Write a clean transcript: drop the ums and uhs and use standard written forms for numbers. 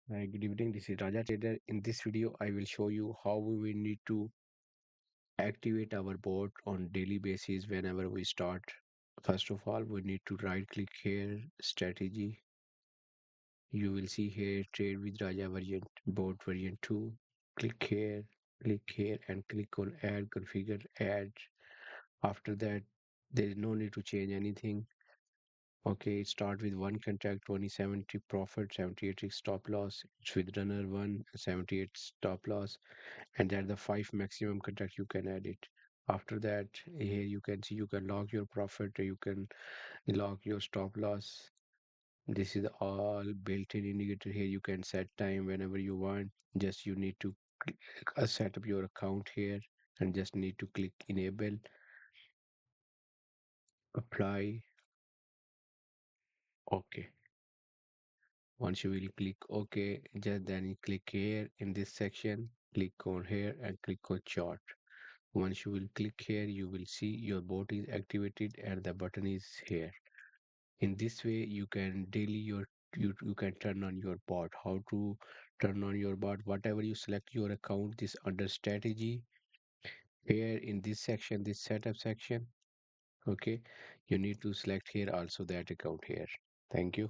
Hi, good evening. This is Raja Trader. In this video, I will show you how we will need to activate our bot on daily basis whenever we start. First of all, we need to right click here, strategy. You will see here trade with Raja version, bot version 2. Click here and click on add, configure, add. After that, there is no need to change anything. Okay, start with one contract, 2070 profit, 78 is stop loss. It's with runner 1, 78 stop loss, and there are the 5 maximum contract you can add it. After that, here you can see you can log your profit, you can log your stop loss. This is all built-in indicator. Here you can set time whenever you want. Just you need to set up your account here and just need to click enable, apply. Okay, once you will click OK, just then you click here in this section, click on here and click on chart. Once you will click here, you will see your bot is activated and the button is here. In this way, you can you can turn on your bot. How to turn on your bot? Whatever you select your account, this under strategy, here in this section, this setup section, okay, you need to select here also that account here. Thank you.